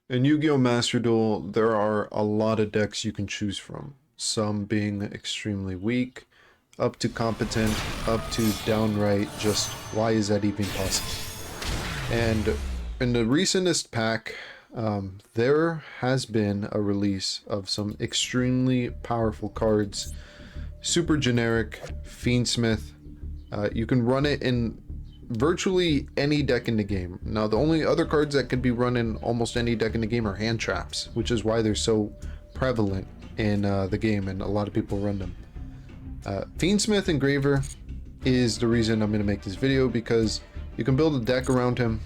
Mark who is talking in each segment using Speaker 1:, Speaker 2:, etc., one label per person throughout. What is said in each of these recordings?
Speaker 1: In Yu-Gi-Oh! Master Duel, there are a lot of decks you can choose from. Some being extremely weak, up to competent, up to downright just why is that even possible? And in the recentest pack, there has been a release of some extremely powerful cards. Super generic, Fiendsmith. You can run it in virtually any deck in the game. Now, the only other cards that could be run in almost any deck in the game are hand traps, which is why they're so prevalent in the game, and a lot of people run them. Fiendsmith Engraver is the reason I'm going to make this video, because you can build a deck around him.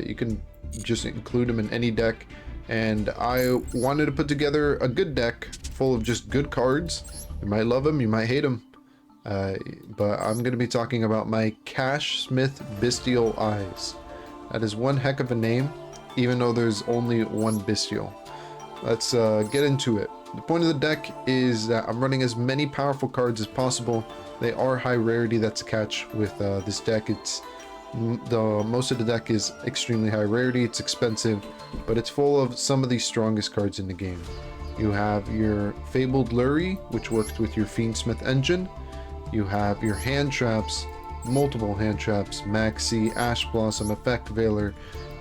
Speaker 1: You can just include him in any deck, and I wanted to put together a good deck full of just good cards. You might love him, you might hate him. But I'm going to be talking about my KASHSMITH BYSTIAL-EYES. That is one heck of a name, even though there's only one Bystial. Let's get into it. The point of the deck is that I'm running as many powerful cards as possible. They are high rarity, that's a catch with this deck. It's most of the deck is extremely high rarity, it's expensive, but it's full of some of the strongest cards in the game. You have your Fabled Lurrie, which works with your Fiendsmith engine. You have your hand traps, multiple hand traps, Maxx, Ash Blossom, Effect Veiler,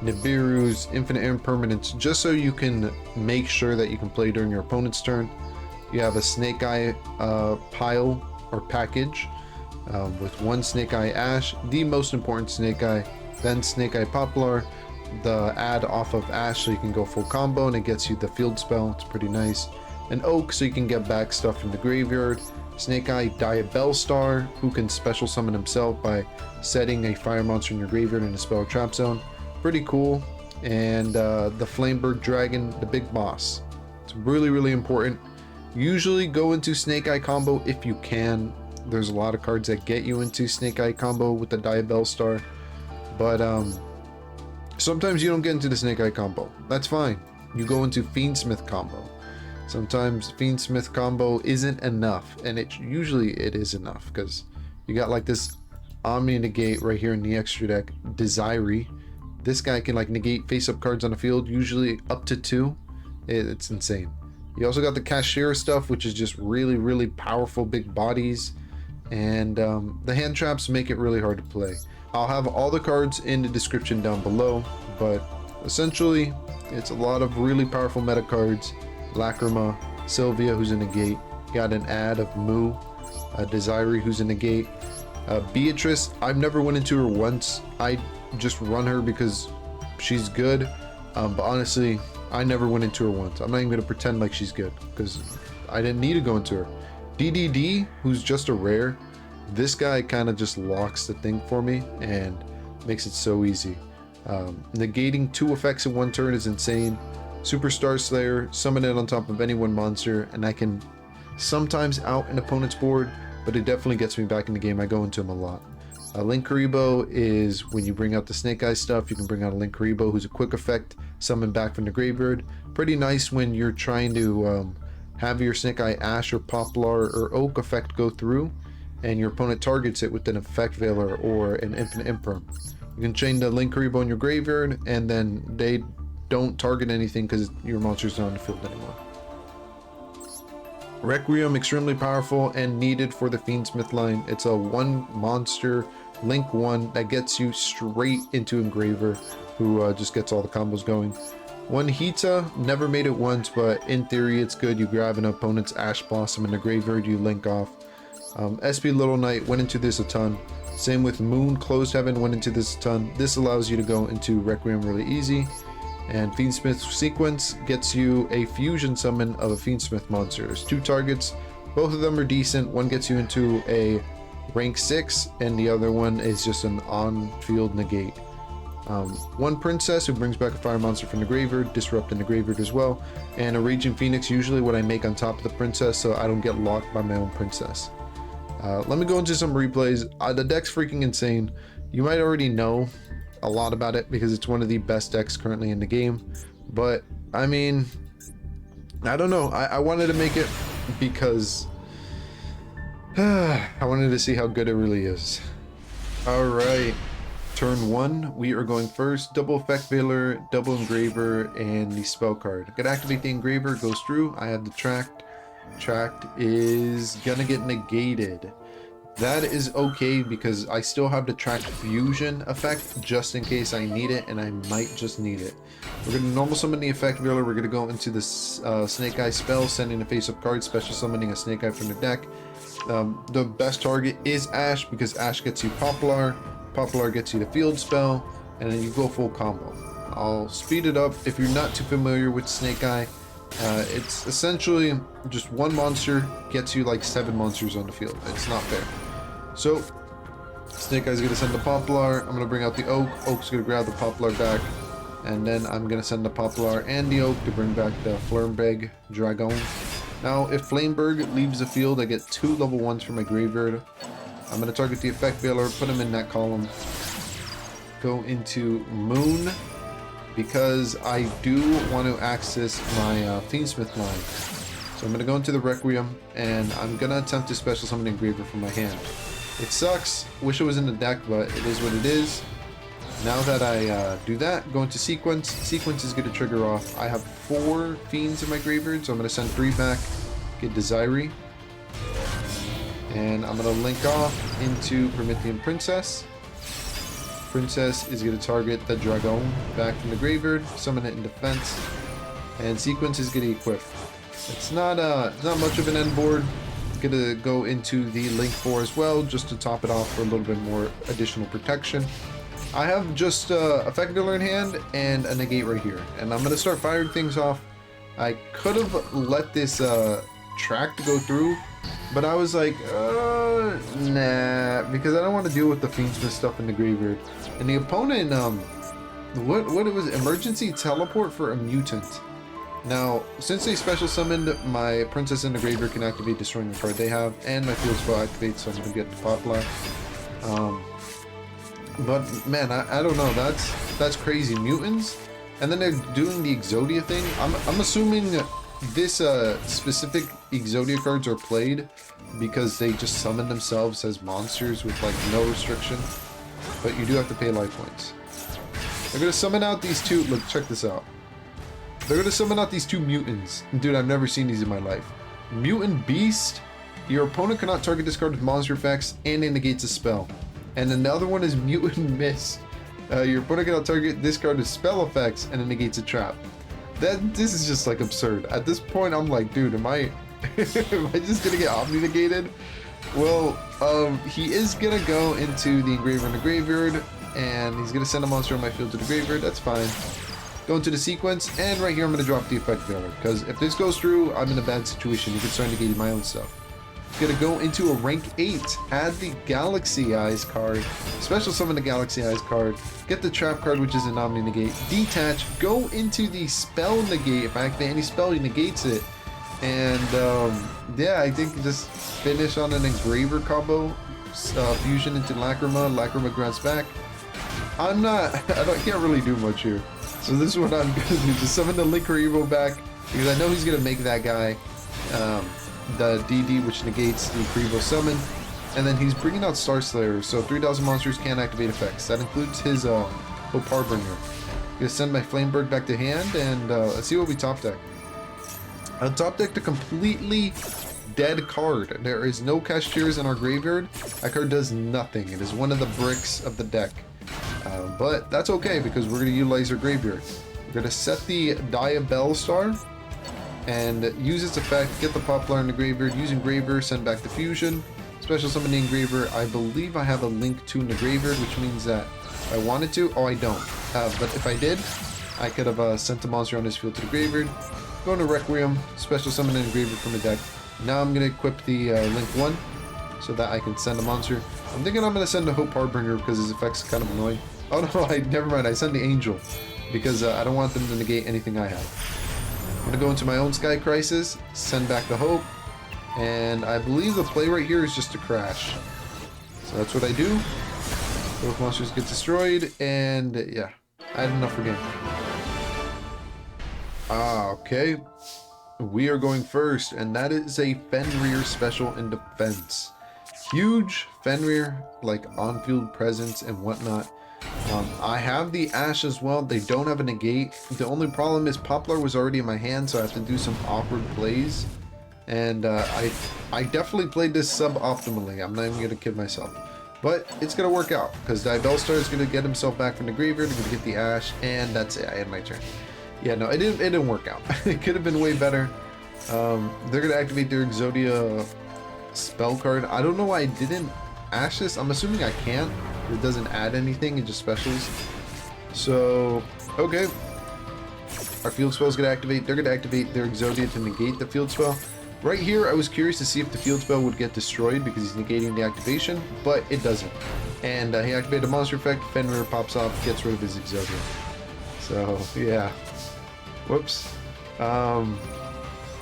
Speaker 1: Nibiru's, Infinite Impermanence, just so you can make sure that you can play during your opponent's turn. You have a Snake-Eye pile or package with one Snake-Eye Ash, the most important Snake-Eye, then Snake-Eye Poplar, the add off of Ash so you can go full combo and it gets you the field spell, it's pretty nice. An Oak so you can get back stuff from the graveyard. Snake-Eyes Diabellstar, who can special summon himself by setting a fire monster in your graveyard in a spell or trap zone. Pretty cool. And the Flameberge dragon, the big boss. It's really, really important. Usually go into Snake-Eye combo if you can. There's a lot of cards that get you into Snake-Eye combo with the Diabellstar. But sometimes you don't get into the Snake-Eye combo. That's fine. You go into Fiendsmith combo. Sometimes Fiendsmith combo isn't enough, and usually it is enough, because you got like this Omni negate right here in the extra deck, Desiree. This guy can like negate face-up cards on the field, usually up to 2. It's insane. You also got the Kashtira stuff, which is just really, really powerful big bodies, and the hand traps make it really hard to play. I'll have all the cards in the description down below, but essentially it's a lot of really powerful meta cards. Lacrima, Sylvia, who's in the gate, got an ad of Moo, Desiree, who's in the gate. Beatrice, I've never went into her once. I just run her because she's good, but honestly, I never went into her once. I'm not even going to pretend like she's good, because I didn't need to go into her. DDD, who's just a rare, this guy kind of just locks the thing for me and makes it so easy. Negating 2 effects in 1 turn is insane. Superstar Slayer, summon it on top of any one monster, and I can sometimes out an opponent's board, but it definitely gets me back in the game. I go into him a lot. Linkuriboh is when you bring out the Snake-Eyes stuff, you can bring out a Linkuriboh who's a quick effect, summon back from the graveyard. Pretty nice when you're trying to have your Snake-Eye Ash or Poplar or Oak effect go through, and your opponent targets it with an Effect Veiler or an Infinite Imperm. You can chain the Linkuriboh in your graveyard, and then they don't target anything because your monster's not on the field anymore. Requiem, extremely powerful and needed for the Fiendsmith line. It's a 1 monster, link 1, that gets you straight into Engraver, who just gets all the combos going. 1 Hita, never made it once, but in theory it's good. You grab an opponent's Ash Blossom in the graveyard, you link off. SP Little Knight went into this a ton. Same with Moon Closed Heaven, went into this a ton. This allows you to go into Requiem really easy. And Fiendsmith Sequence gets you a fusion summon of a Fiendsmith monster. There's 2 targets, both of them are decent. One gets you into a rank 6, and the other one is just an on-field negate. 1 Princess, who brings back a fire monster from the graveyard, disrupting the graveyard as well. And a Raging Phoenix, usually what I make on top of the Princess, so I don't get locked by my own Princess. Let me go into some replays. The deck's freaking insane. You might already know a lot about it because it's one of the best decks currently in the game, but I mean, I don't know. I wanted to make it because I wanted to see how good it really is. All right, Turn 1, we are going first. Double Effect Veiler, double Engraver, and the spell card. Gonna activate the Engraver, goes through. I have the Tract. Tract is gonna get negated. That is okay because I still have the Tract fusion effect just in case I need it, and I might just need it. We're gonna normal summon the Effect Veiler. We're gonna go into this Snake-Eyes spell, sending a face-up card, special summoning a Snake-Eye from the deck. The best target is Ash because Ash gets you Poplar. Poplar gets you the field spell, and then you go full combo. I'll speed it up. If you're not too familiar with Snake-Eye, it's essentially just one monster gets you like 7 monsters on the field. It's not fair. So Snake-Eye's gonna send the Poplar. I'm gonna bring out the Oak. Oak's gonna grab the Poplar back, and then I'm gonna send the Poplar and the Oak to bring back the Flameberge Dragoon. Now, if Flameberge leaves the field, I get 2 level 1s for my graveyard. I'm going to target the Effect Veiler, put him in that column. Go into Moon, because I do want to access my Fiendsmith line. So I'm going to go into the Requiem, and I'm going to attempt to special summon Engraver from my hand. It sucks, wish it was in the deck, but it is what it is. Now that I do that, go into Sequence. Sequence is going to trigger off. I have 4 Fiends in my graveyard, so I'm going to send 3 back, get Desiree. And I'm going to link off into Promethean Princess. Princess is going to target the Dragoon back from the graveyard, summon it in defense, and Sequence is going to equip. It's not much of an end board. I'm going to go into the Link 4 as well, just to top it off for a little bit more additional protection. I have just Effect Veiler in hand and a negate right here, and I'm going to start firing things off. I could have let this Tract go through, but I was like, nah, because I don't want to deal with the Fiendsmith stuff in the graveyard. And the opponent, what it was, emergency teleport for a mutant. Now, since they special summoned, my Princess in the graveyard can activate destroying the card they have, and my field spell activates, so I'm gonna get the Poplar. But man, I don't know. That's crazy. Mutants, and then they're doing the Exodia thing. I'm assuming this specific Exodia cards are played because they just summon themselves as monsters with like no restriction, but you do have to pay life points. They're gonna summon out these 2. Look, check this out. They're gonna summon out these 2 mutants. Dude, I've never seen these in my life. Mutant Beast. Your opponent cannot target this card with monster effects, and it negates a spell. And then the other one is Mutant Mist. Your opponent cannot target this card with spell effects, and it negates a trap. This is just like absurd. At this point, I'm like, dude, am I just gonna get Omni negated? Well, he is gonna go into the Engraver in the graveyard, and he's gonna send a monster on my field to the graveyard. That's fine. Go into the Sequence, and right here I'm gonna drop the Effect Veiler, because if this goes through, I'm in a bad situation. You can start negating my own stuff. Gonna go into a rank 8, add the Galaxy Eyes card, special summon the Galaxy Eyes card, get the Trap card, which is an Omni negate, detach, go into the spell negate. If I activate any spell, he negates it. And yeah, I think just finish on an Engraver combo, fusion into Lacrima grants back. I can't really do much here. So this is what I'm gonna do, just summon the Link Revo back, because I know he's gonna make that guy the DD, which negates the Prevo summon, and then he's bringing out Star Slayer, so 3,000 monsters can't activate effects. That includes his Hope Harbinger. I'm gonna send my Flameberge back to hand, and let's see what we top deck. I top decked a completely dead card. There is no Kashtiras in our graveyard. That card does nothing. It is one of the bricks of the deck, but that's okay because we're gonna utilize our graveyard. We're gonna set the Diabellstar and use its effect, get the Poplar in the graveyard, use Engraver, send back the fusion, special summon the Engraver. I believe I have a link to in the graveyard, which means that if I wanted to, oh I don't, but if I did, I could have sent a monster on this field to the graveyard, go into Requiem, special summon an Engraver from the deck. Now I'm going to equip the link 1, so that I can send a monster. I'm thinking I'm going to send the Hope Harbinger because his effect's kind of annoying. Oh no, never mind, I send the Angel, because I don't want them to negate anything I have. I'm going to go into my own Sky Crisis, send back the Hope, and I believe the play right here is just to crash. So that's what I do. Both monsters get destroyed, and yeah, I had enough for game. Okay. We are going first, and that is a Fenrir special in defense. Huge Fenrir, like on-field presence and whatnot. I have the Ash as well. They don't have a negate. The only problem is Poplar was already in my hand, so I have to do some awkward plays. And I definitely played this sub-optimally. I'm not even going to kid myself. But it's going to work out, because Diabellstar is going to get himself back from the graveyard, going to get the Ash, and that's it. I had my turn. Yeah, no, it didn't work out. It could have been way better. They're going to activate their Exodia spell card. I don't know why I didn't Ash this. I'm assuming I can't. It doesn't add anything, it just specials. So, okay. Our field spell is going to activate. They're going to activate their Exodia to negate the field spell. Right here, I was curious to see if the field spell would get destroyed because he's negating the activation, but it doesn't. And he activated a monster effect. Fenrir pops off, gets rid of his Exodia. So, yeah. Whoops. I'm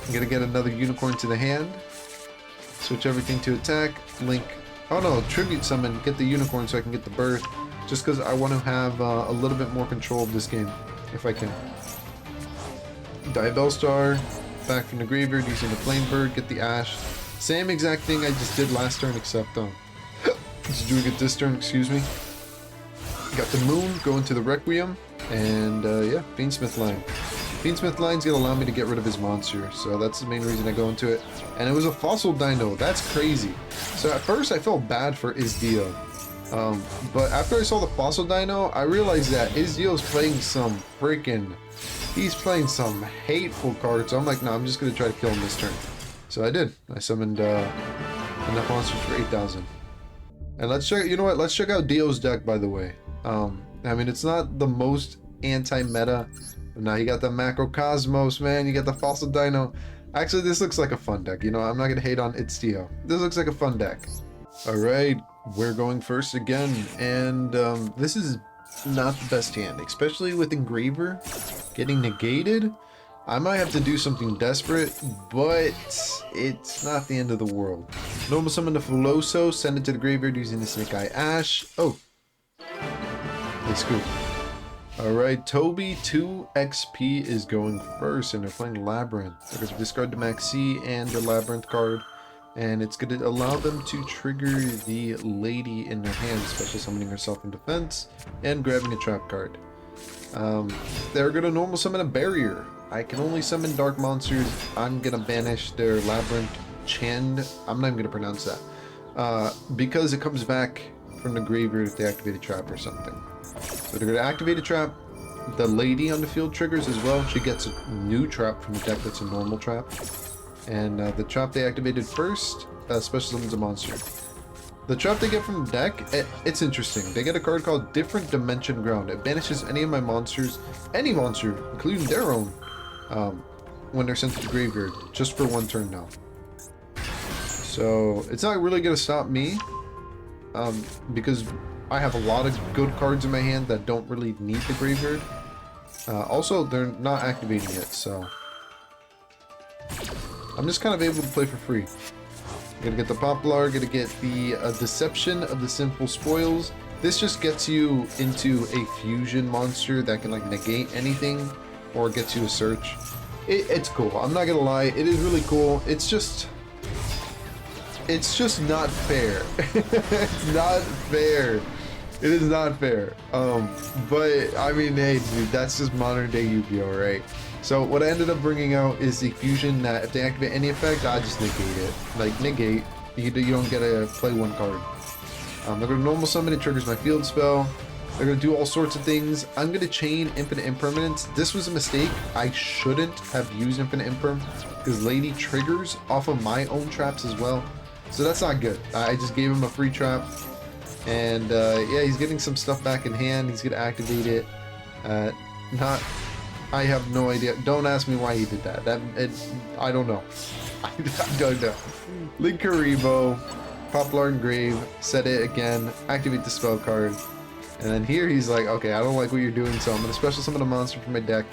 Speaker 1: going to get another Unicorn to the hand. Switch everything to attack. Link. Oh no, Tribute Summon. Get the Unicorn so I can get the Birth. Just because I want to have a little bit more control of this game, if I can. Diabellstar. Back from the graveyard using the Flameberge, get the Ash. Same exact thing I just did last turn, except just doing it this turn, excuse me. Got the Moon, going to the Requiem, and yeah, Fiendsmith line. Fiendsmith line's gonna allow me to get rid of his monster, so that's the main reason I go into it. And it was a fossil dino, that's crazy. So at first I felt bad for Izdio. But after I saw the fossil dino, I realized that Izdio's playing some freaking... He's playing some hateful cards, so I'm like, no, I'm just going to try to kill him this turn. So I did. I summoned enough monsters for 8,000. And let's check, you know what, let's check out Dio's deck, by the way. I mean, it's not the most anti-meta. Now you got the Macrocosmos, man, you got the Fossil Dino. Actually, this looks like a fun deck, you know, I'm not going to hate on It's Dio. This looks like a fun deck. Alright, we're going first again, and this is not the best hand, especially with Engraver getting negated. I might have to do something desperate, but it's not the end of the world. Normal summon the Fuwalos, send it to the graveyard using the Snake-Eye Ash. Oh, they scoop. Alright, Toby 2 XP is going first, and they're playing Labrynth. They're going to discard the Maxx and the Labrynth card, and it's going to allow them to trigger the lady in their hand, special summoning herself in defense, and grabbing a trap card. They're going to normal summon a barrier. I can only summon dark monsters. I'm going to banish their Labrynth Chand. I'm not even going to pronounce that. Because it comes back from the graveyard if they activate a trap or something. So they're going to activate a trap. The lady on the field triggers as well. She gets a new trap from the deck that's a normal trap. And the trap they activated first special summons a monster. The trap they get from the deck, it's interesting. They get a card called Different Dimension Ground. It banishes any of my monsters, any monster, including their own, when they're sent to the graveyard, just for one turn now. So it's not really going to stop me, because I have a lot of good cards in my hand that don't really need the graveyard. Also, they're not activating it, so I'm just kind of able to play for free. Gonna get the Poplar, gonna get the Deception of the Sinful Spoils. This just gets you into a fusion monster that can like negate anything, or gets you a search. It's cool, I'm not gonna lie, it is really cool. It's just not fair. It's not fair. It is not fair. But I mean, hey dude, that's just modern day Yu-Gi-Oh, right? So what I ended up bringing out is the fusion that if they activate any effect, I just negate it. Like negate, you don't get to play one card. They're going to normal summon, it triggers my field spell. They're going to do all sorts of things. I'm going to chain Infinite Impermanence. This was a mistake. I shouldn't have used Infinite Imperm because Lady triggers off of my own traps as well. So that's not good. I just gave him a free trap. And yeah, he's getting some stuff back in hand. He's going to activate it. I have no idea. Don't ask me why he did that. I don't know. I don't know. Link Karibo, Poplar Engrave, set it again, activate the spell card. And then here he's like, okay, I don't like what you're doing, so I'm going to special summon a monster from my deck.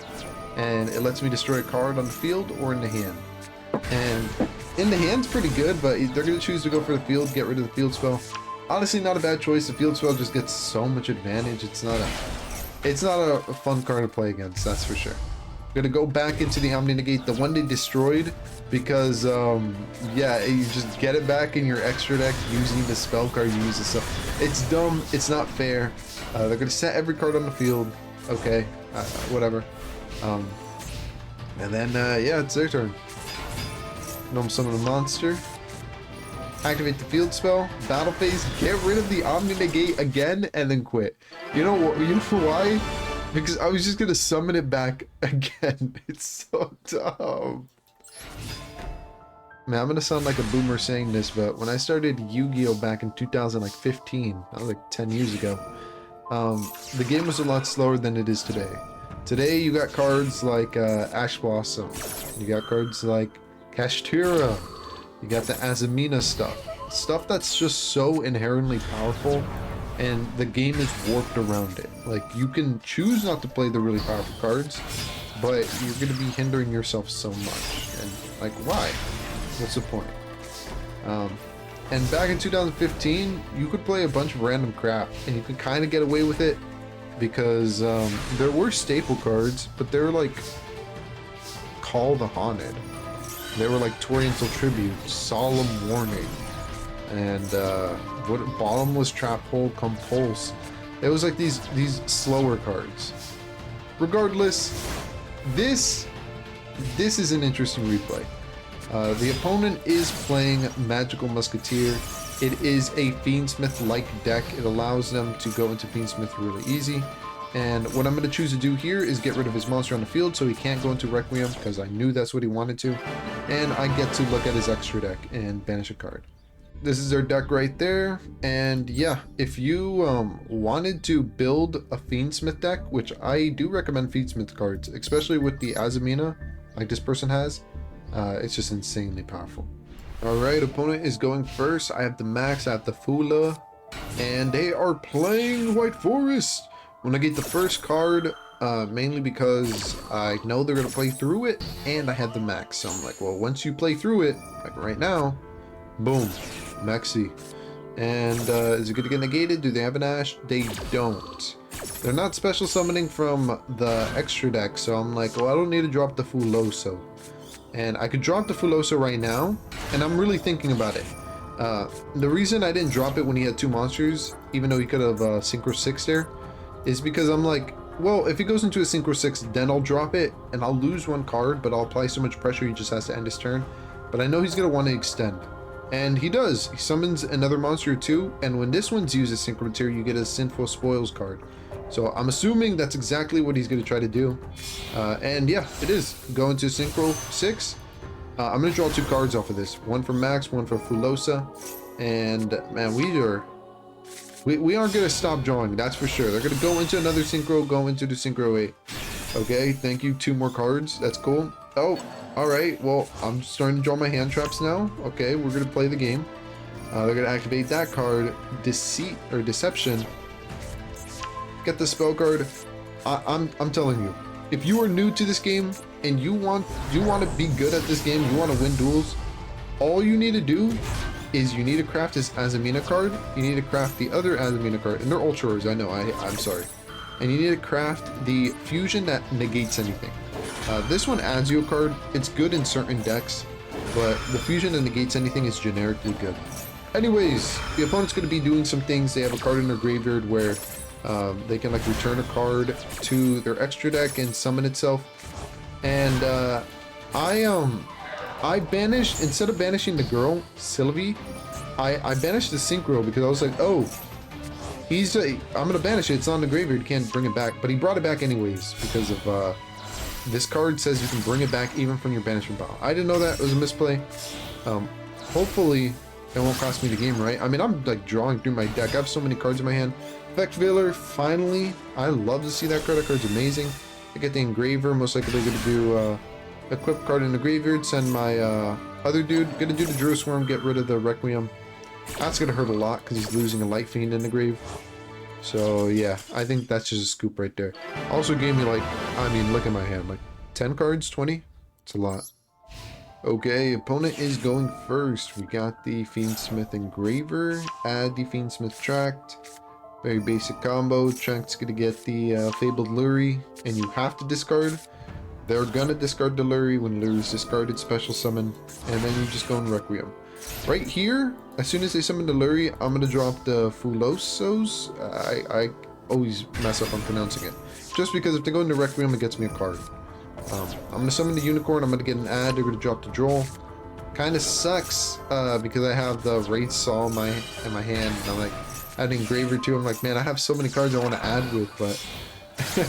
Speaker 1: And it lets me destroy a card on the field or in the hand. And in the hand's pretty good, but they're going to choose to go for the field, get rid of the field spell. Honestly, not a bad choice. The field spell just gets so much advantage. It's not a fun card to play against, that's for sure. Gonna go back into the Omni Negate, the one they destroyed, because yeah, you just get it back in your extra deck using the spell card you use. Stuff. It's dumb. It's not fair. They're gonna set every card on the field. Okay, whatever. And then yeah, it's their turn. Gnome summon a monster. Activate the field spell. Battle phase. Get rid of the Omni Negate again, and then quit. You know what? You know why? Because I was just gonna summon it back again. It's so dumb. Man, I'm gonna sound like a boomer saying this, but when I started Yu-Gi-Oh back in 2015, that was like 10 years ago, the game was a lot slower than it is today. Today you got cards like Ash Blossom, you got cards like Kashtira, you got the Azamina stuff that's just so inherently powerful. And the game is warped around it. Like, you can choose not to play the really powerful cards, but you're going to be hindering yourself so much. And, like, why? What's the point? And back in 2015, you could play a bunch of random crap, and you could kind of get away with it, because there were staple cards, but they were like Call the Haunted. They were like Toriental Tribute, Solemn Warning, and what Bottomless Trap Hole, Compulse. It was like these slower cards. Regardless, this is an interesting replay. The opponent is playing Magical Musketeer. It is a Fiendsmith-like deck. It allows them to go into Fiendsmith really easy. And what I'm going to choose to do here is get rid of his monster on the field so he can't go into Requiem, because I knew that's what he wanted to. And I get to look at his extra deck and banish a card. This is their deck right there, and yeah, if you wanted to build a Fiendsmith deck, which I do recommend Fiendsmith cards, especially with the Azamina, like this person has, it's just insanely powerful. Alright, opponent is going first. I have the Maxx, I have the Fula, and they are playing White Forest. When I get the first card, mainly because I know they're going to play through it, and I had the Maxx, so I'm like, well, once you play through it, like right now, boom. Maxi. And is it going to get negated? Do they have an Ash? They don't. They're not special summoning from the extra deck, so I'm like, well, I don't need to drop the Fuloso. And I could drop the Fuloso right now, and I'm really thinking about it. The reason I didn't drop it when he had two monsters, even though he could have Synchro 6 there, is because I'm like, well, if he goes into a Synchro 6, then I'll drop it, and I'll lose one card, but I'll apply so much pressure he just has to end his turn. But I know he's going to want to extend. And he does. He summons another monster or two, and when this one's used as Synchro Material, you get a Sinful Spoils card. So I'm assuming that's exactly what he's going to try to do. And yeah, it is. Go into Synchro 6. I'm going to draw two cards off of this. One for Maxx, one for Fulosa. And man, we aren't going to stop drawing, that's for sure. They're going to go into another Synchro, go into the Synchro 8. Okay, thank you. Two more cards. That's cool. Oh, alright. Well, I'm starting to draw my hand traps now. Okay, we're going to play the game. They're going to activate that card. Deceit or Deception. Get the spell card. I'm telling you, if you are new to this game and you want to be good at this game, you want to win duels, all you need to do is you need to craft this Azamina card. You need to craft the other Azamina card, and they're ultra rares. I know. I'm sorry. And you need to craft the fusion that negates anything. This one adds you a card. It's good in certain decks, but the fusion that negates anything is generically good. Anyways, the opponent's going to be doing some things. They have a card in their graveyard where they can like return a card to their extra deck and summon itself. And I banished, instead of banishing the girl, Sylvie, I banished the Synchro because I was like, oh, I'm going to banish it. It's on the graveyard. You can't bring it back. But he brought it back anyways because of this card says you can bring it back even from your banishment pile. I didn't know that. It was a misplay. Hopefully it won't cost me the game, right? I mean, I'm like drawing through my deck. I have so many cards in my hand. Effect Veiler, finally. I love to see that card. That card's amazing. I get the Engraver. Most likely going to do equip card in the graveyard. Send my other dude. Going to do the Druid Swarm. Get rid of the Requiem. That's going to hurt a lot because he's losing a Light Fiend in the grave. So yeah, I think that's just a scoop right there. Also gave me like, I mean, look at my hand, like 10 cards, 20? It's a lot. Okay, opponent is going first. We got the Fiendsmith Engraver, add the Fiendsmith Tract. Very basic combo. Tract's gonna get the Fabled Lurrie, and you have to discard. They're gonna discard the Lurrie when Lurrie's discarded, special summon, and then you just go in Requiem. Right here, as soon as they summon the Lurrie, I'm gonna drop the Fuwalos. I always mess up on pronouncing it. Just because if they go into Requiem, it gets me a card. I'm gonna summon the Unicorn, I'm gonna get an ad, they're gonna drop the Duel. Kinda sucks, because I have the Wraitsoth in my hand, and I'm like, I had an Engraver too, I'm like, man, I have so many cards I want to add with, but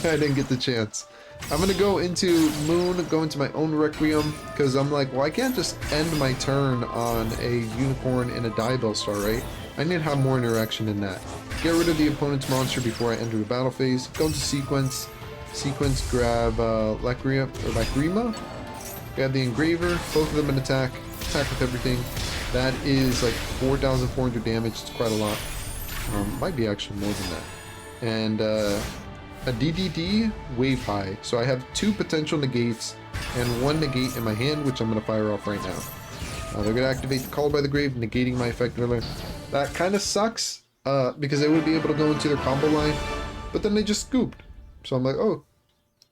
Speaker 1: I didn't get the chance. I'm gonna go into Moon, go into my own Requiem, because I'm like, well, I can't just end my turn on a Unicorn and a Diabellstar, right? I need to have more interaction in that. Get rid of the opponent's monster before I enter the battle phase. Go into Sequence. Sequence, grab Lagrima. Grab the Engraver. Both of them in attack. Attack with everything. That is like 4,400 damage. It's quite a lot. Might be actually more than that. And a DDD Wave High. So I have 2 potential negates and 1 negate in my hand, which I'm going to fire off right now. They're going to activate the Call by the Grave, negating my effect earlier. That kind of sucks, because they would be able to go into their combo line, but then they just scooped. So I'm like, oh,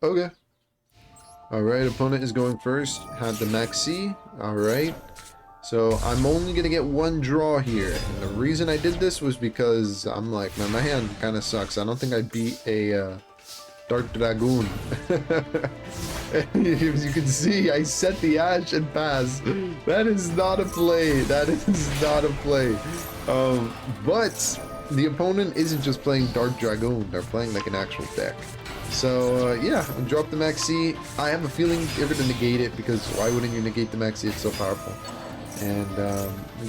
Speaker 1: okay. Alright, opponent is going first. Had the Maxx. Alright. So I'm only going to get 1 draw here. And the reason I did this was because I'm like, man, my hand kind of sucks. I don't think I beat a Dark Dragoon. As you can see, I set the Ash and pass. That is not a play. That is not a play. But the opponent isn't just playing Dark Dragoon. They're playing like an actual deck. So yeah, drop the Maxx. I have a feeling they're going to negate it, because why wouldn't you negate the Maxx? It's so powerful. And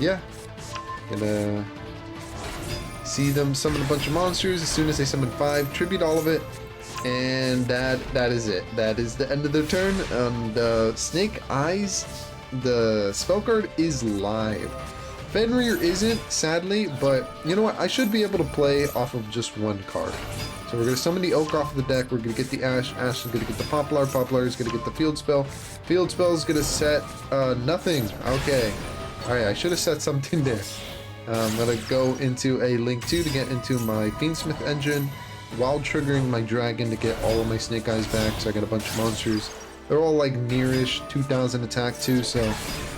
Speaker 1: yeah, gonna see them summon a bunch of monsters. As soon as they summon 5, tribute all of it, and that is it. That is the end of their turn. And Snake-Eyes, the spell card is live. Fenrir isn't, sadly, but you know what? I should be able to play off of just 1 card. So we're going to summon the Oak off of the deck. We're going to get the Ash. Ash is going to get the Poplar. Poplar is going to get the Field Spell. Field Spell is going to set nothing. Okay. Alright, I should have set something there. I'm going to go into a Link 2 to get into my Fiendsmith engine, while triggering my Dragon to get all of my Snake-Eyes back. So I got a bunch of monsters. They're all like nearish 2,000 attack too, so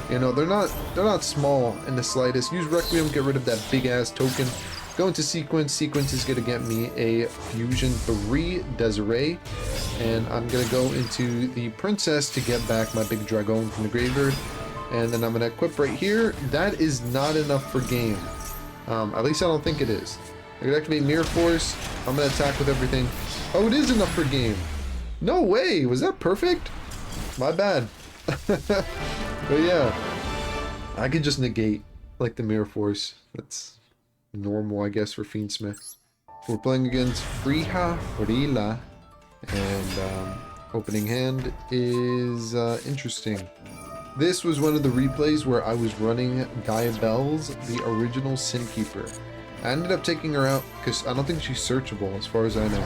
Speaker 1: you know they're not small in the slightest. Use Requiem, get rid of that big ass token. Go into Sequence. Sequence is going to get me a Fusion 3 Desiree. And I'm going to go into the Princess to get back my big Dragoon from the graveyard. And then I'm going to equip right here. That is not enough for game. At least I don't think it is. I'm going to activate Mirror Force. I'm going to attack with everything. Oh, it is enough for game. No way. Was that perfect? My bad. But yeah. I could just negate like the Mirror Force. That's normal, I guess, for Fiendsmith. We're playing against Friha Rila, and opening hand is interesting. This was one of the replays where I was running Diabell's, the original Sinkeeper. I ended up taking her out because I don't think she's searchable as far as I know.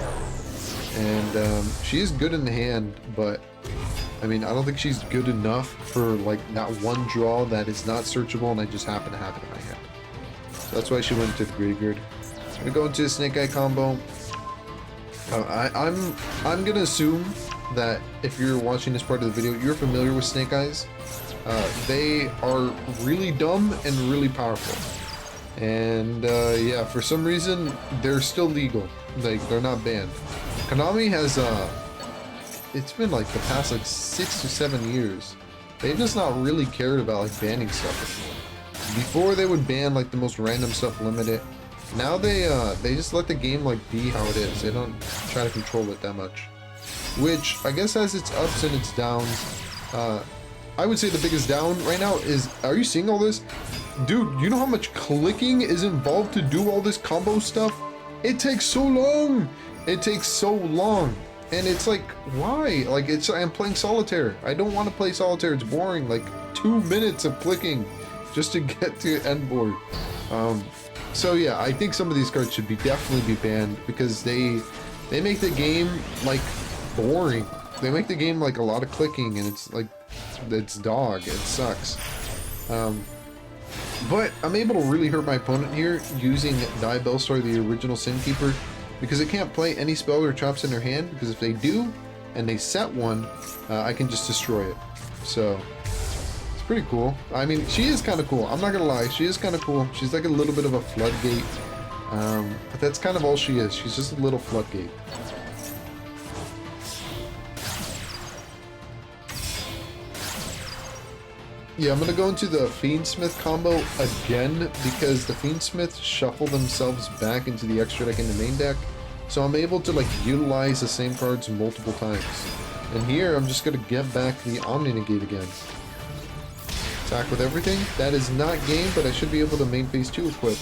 Speaker 1: And she is good in the hand, but I mean, I don't think she's good enough for like that 1 draw that is not searchable, and I just happen to have it in my hand. That's why she went to the graveyard. I'm gonna go into a Snake-Eye combo. I'm gonna assume that if you're watching this part of the video, you're familiar with Snake-Eyes. They are really dumb and really powerful. And yeah, for some reason, they're still legal. Like, they're not banned. Konami has, it's been like the past like 6 to 7 years. They've just not really cared about like banning stuff anymore. Before they would ban like the most random stuff, limit it. Now they just let the game like be how it is. They don't try to control it that much, which I guess has its ups and its downs. I would say the biggest down right now is, are you seeing all this? Dude, you know how much clicking is involved to do all this combo stuff? It takes so long. It takes so long. And it's like, why? Like, I'm playing solitaire. I don't want to play solitaire. It's boring. Like 2 minutes of clicking just to get to end board. So yeah, I think some of these cards should definitely be banned, because they make the game like boring. They make the game like a lot of clicking, and it's like, it's dog. It sucks. But I'm able to really hurt my opponent here using Diabellstar, the original Sinkeeper, because it can't play any spell or traps in their hand, because if they do, and they set one, I can just destroy it. So it's pretty cool. I mean, she is kind of cool. I'm not gonna lie, she is kind of cool. She's like a little bit of a floodgate, but that's kind of all she is. She's just a little floodgate. Yeah, I'm going to go into the Fiendsmith combo again because the Fiendsmith shuffle themselves back into the extra deck in the main deck. So I'm able to like utilize the same cards multiple times. And here I'm just going to get back the Omni Negate again. Attack with everything. That is not game, but I should be able to main phase 2 equip.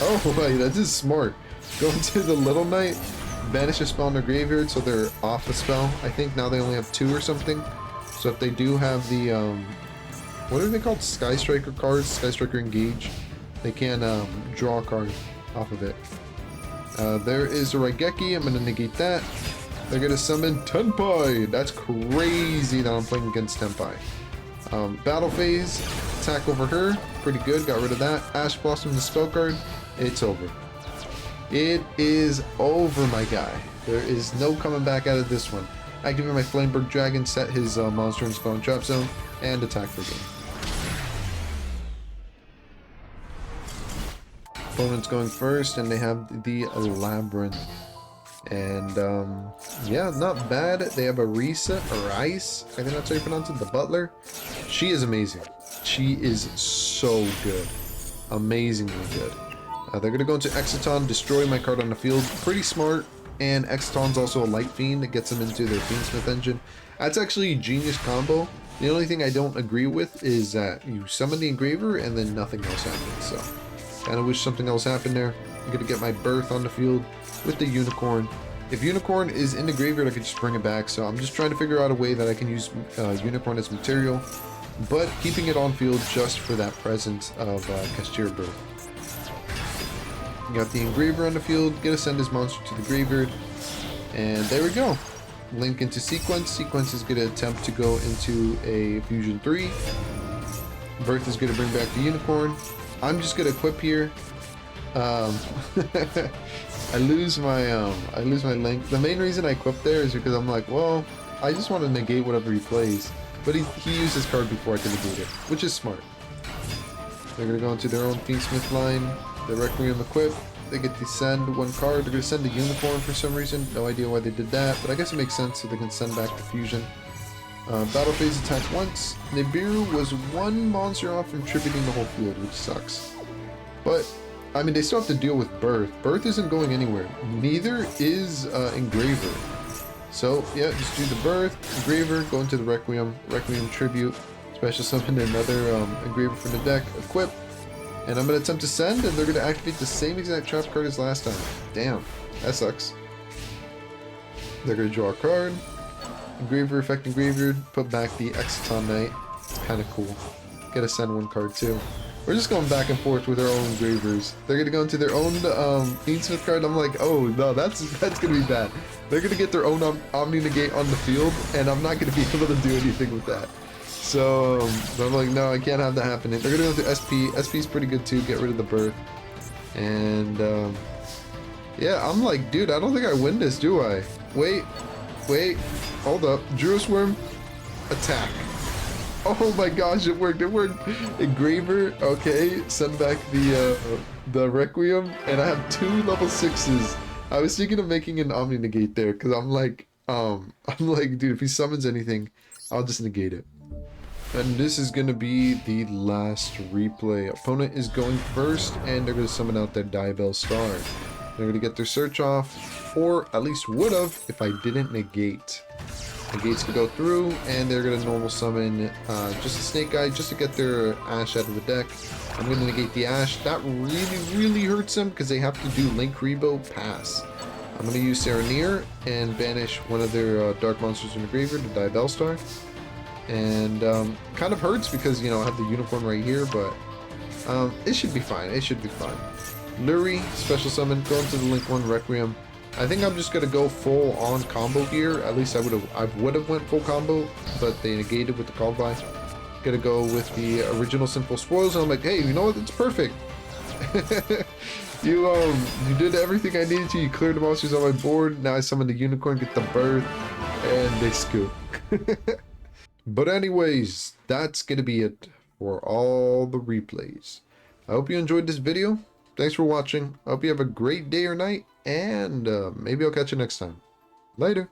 Speaker 1: Oh wait, that is smart. Go into the Little Knight, banish a spell in their graveyard so they're off a spell. I think now they only have 2 or something. So if they do have the what are they called? Sky Striker cards? Sky Striker Engage. They can draw a card off of it. There is a Raigeki. I'm going to negate that. They're going to summon Tenpai. That's crazy that I'm playing against Tenpai. Battle phase. Attack over her. Pretty good. Got rid of that. Ash Blossom, the spell card. It's over. It is over, my guy. There is no coming back out of this one. Activate my Flameberge Dragon. Set his monster in spell and trap zone. And attack for game. Opponent's going first, and they have the Labrynth. And, yeah, not bad. They have a Rice, I think that's how you pronounce it, the Butler. She is amazing. She is so good. Amazingly good. They're going to go into Exoton, destroy my card on the field. Pretty smart. And Exoton's also a Light Fiend that gets them into their Fiendsmith engine. That's actually a genius combo. The only thing I don't agree with is that you summon the Engraver and then nothing else happens, so kind of wish something else happened there. I'm going to get my Birth on the field with the Unicorn. If Unicorn is in the graveyard, I could just bring it back, so I'm just trying to figure out a way that I can use Unicorn as material, but keeping it on field just for that presence of Kashtira Birth. Got the Engraver on the field, gonna send his monster to the graveyard, and there we go. Link into Sequence. Sequence is going to attempt to go into a Fusion 3. Birth is going to bring back the Unicorn. I'm just going to equip here. I lose my link. The main reason I equip there is because I'm like, well, I just want to negate whatever he plays. But he used his card before I can negate it, which is smart. They're going to go into their own Fiendsmith line. The Requiem equip. They get to send one card. They're going to send a Unicorn for some reason. No idea why they did that, but I guess it makes sense so they can send back the Fusion. Battle phase attack once. Nibiru was one monster off from tributing the whole field, which sucks. But, I mean, they still have to deal with Birth. Birth isn't going anywhere. Neither is Engraver. So, yeah, just do the Birth, Engraver, go into the Requiem, Requiem Tribute, special summon another Engraver from the deck, equip. And I'm going to attempt to send, and they're going to activate the same exact trap card as last time. Damn, that sucks. They're going to draw a card. Engraver, effect Engraver, put back the Exoton Knight. It's kind of cool. Gotta send one card too. We're just going back and forth with our own Engravers. They're going to go into their own Fiendsmith card. I'm like, oh no, that's going to be bad. They're going to get their own Omni Negate on the field, and I'm not going to be able to do anything with that. So I'm like, no, I can't have that happening. They're gonna go to SP. SP's pretty good too. Get rid of the Birth. And yeah, I'm like, dude, I don't think I win this, do I? Wait, hold up. Juris Worm, attack. Oh my gosh, it worked. It worked. Engraver. Okay, send back the Requiem, and I have 2 level 6s. I was thinking of making an Omni Negate there because I'm like, dude, if he summons anything, I'll just negate it. And this is going to be the last replay. Opponent is going first, and they're going to summon out their Diabellstar. They're going to get their search off, or at least would have if I didn't negate. Negates could go through, and they're going to normal summon just a Snake-Eye just to get their Ash out of the deck. I'm going to negate the Ash. That really hurts them because they have to do Link Rebo pass. I'm going to use Serenir and banish one of their Dark Monsters in the graveyard, the Diabellstar. And kind of hurts because, you know, I have the Unicorn right here, but it should be fine. It should be fine. Lurrie, special summon, go into the Link 1 Requiem. I think I'm just gonna go full on combo here. At least I would have went full combo, but they negated with the call by. Gonna go with the original Sinful Spoils, and I'm like, hey, you know what? It's perfect. You did everything I needed to. You cleared the monsters on my board. Now I summon the Unicorn, get the Birth. And they scoop. But anyways, that's gonna be it for all the replays. I hope you enjoyed this video. Thanks for watching. I hope you have a great day or night, and maybe I'll catch you next time. Later.